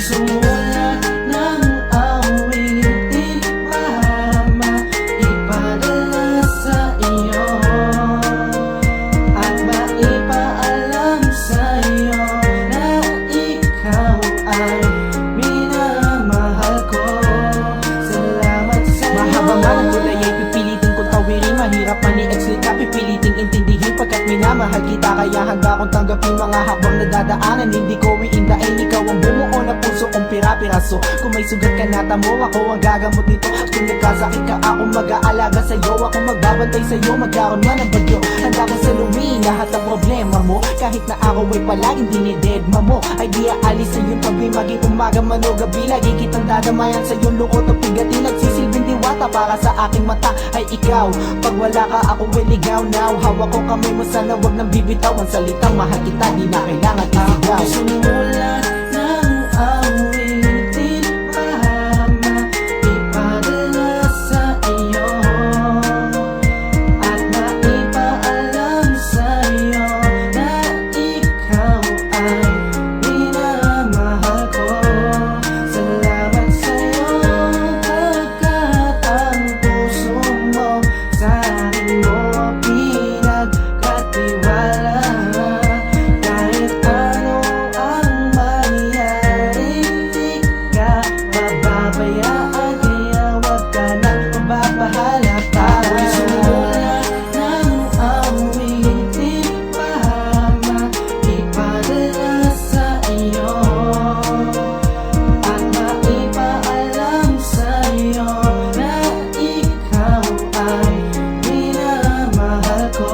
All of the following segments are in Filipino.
sumulat ng awitin para maipadala sa iyo at maipaalam sa iyo na ikaw ay minamahal ko. Salamat sa'yo. Mahaba nga ng tulay ay pipilitin kong tawirin. Mahirap man i-explain, pipiliting intindihin pagkat minamahal kita. Kaya handa kong tanggapin mga habang nadadaanan. Hindi ko iindain, ikaw ang bumuo na puso kong pira-piraso. Kung may sugat ka na tamo, ako ang gagamot nito. Kung nagkasakit ka, ako mag-aalaga sa'yo. Ako magbabantay sa'yo, magkaroon man ng bagyo. Handa kong saluhin lahat ng problema mo. Kahit na ako ay palaging dinidedma mo, ay di aalis sa iyong tabi. Maging umaga man o gabi, lagi kitang dadamayan sa iyong lukot o pigatin. Nagsisilbing diwata para sa aking mata ay ikaw. Pag wala ka, ako ay ligaw now. Hawak ko kamay mo, sana wag nang bibitaw. Ang salitang mahal kita, di na kailangan isigaw. Sumulat ng awitin para maipadala sa iyo at maipaalam sa iyo na ikaw ay minamahal ko. Salamat sa'yo pagkat ang puso mo sa akin mo pinagkatiwala. Kahit ano ang mangyari, di ka mababayaan, kaya wag ka nang mababahala pa. Ako'y sumulat ng awitin para maipadala sa iyo at maipaalam sa iyo na ikaw ay minamahal ko.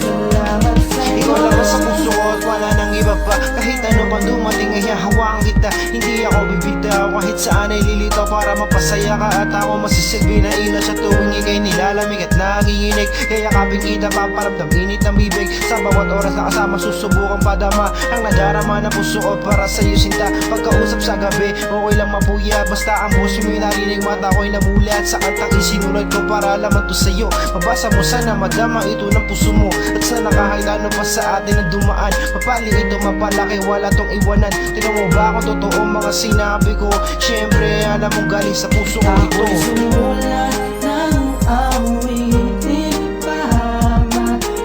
Salamat sa'yo. Ikaw lang sa puso ko at wala nang iba pa. Kahit ano pang dumating ay hahawakan kita. Hindi ako bibitaw kahit saan ay lilitaw para mapasaya ka. At ako masisilbi na ilaw sa tuwing ika'y nilalamig at nanginginig. Yayakapin kita, paparamdam init ng bibig. Sa bawat oras na kasama susubukang padama ang nadarama ng puso ko para sa'yo sinta. Pagkausap sa gabi, okay lang mapuya. Basta ang puso mo'y narinig, mata ko'y namulat. Sa kantang isinulat ko para laman to sa'yo. Mabasa mo sana madama ito ng puso mo. At sana kahit ano pa sa atin ang dumaan, mapali ito mapalaki, wala tong iwanan. Tignan mo ba kung totoo mga sinabi ko? Siyempre alam mong galing sa puso ko ito. Ako'y sumulat ng awitin para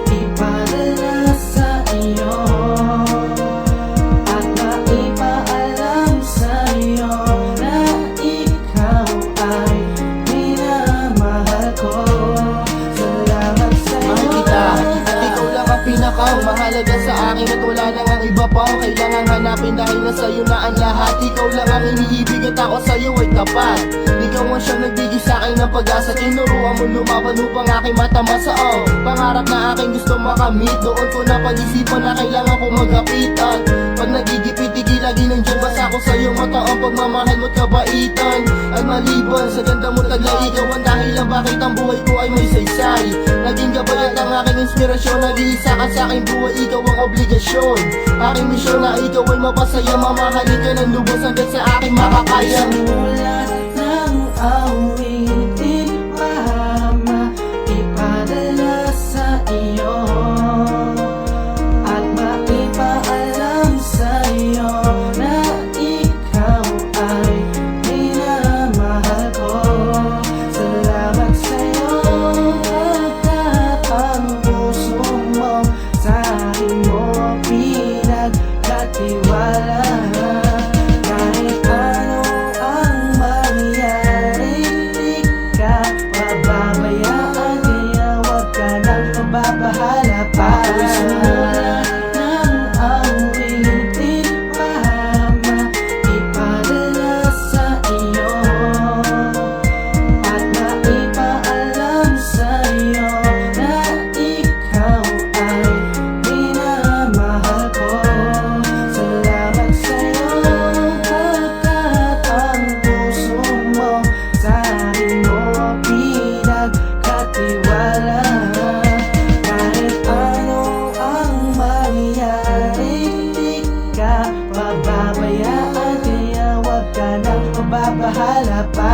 maipadala sa iyo at maipaalam sa iyo na ikaw ay minamahal ko. Salamat sa'yo. Mahal kita at ikaw lang ang pinakamahalaga sa akin at wala nang ang iba pa ang kailangan hanapin dahil na sa'yo na ang lahat. Ikaw lang ang iniibig at ako sa'yo ay tapat. Ikaw ang siyang nagbigay sa'kin ng pag-asa. Tinuruan mo lumaban upang aking matamasa. Pangarap na aking gusto makamit. Doon ko na pag-isipan na kailangan ko magkapitan. Pag nagigipit-igi lagi nandiyan basta ko sa'yo. Mata ang pagmamahal mo't kabaitan. At maliban sa ganda mo taglay, ikaw ang dahilan bakit ang buhay ko ay may saysay. Naging gabay at ang aking inspirasyon. Nag-iisa ka sa aking buhay, ikaw ang obligasyon. Aking misyon na ikaw ay mapasaya. Mamahalin ka ng lubos hanggang sa aking makakaya. Sumulat ng awitin para maipadala sa iyo at maipaalam sa iyo na ikaw ay minamahal ko. Salamat sa'yo pagkat ang puso mo sa akin mo pinagkatiwala. Kahit ano ang mangyari, di ka mababayaan, kaya wag ka nang mababahala pa. Ako'y sumulat ng awitin para maipadala sa iyo at maipaalam sa iyo na ikaw ay minamahal ko. Salamat sa'yo pagkat ang puso mo sa akin mo pinagkatiwala. Kahit ano ang mangyari, di ka mababayaan, kaya wag ka nang mababahala pa.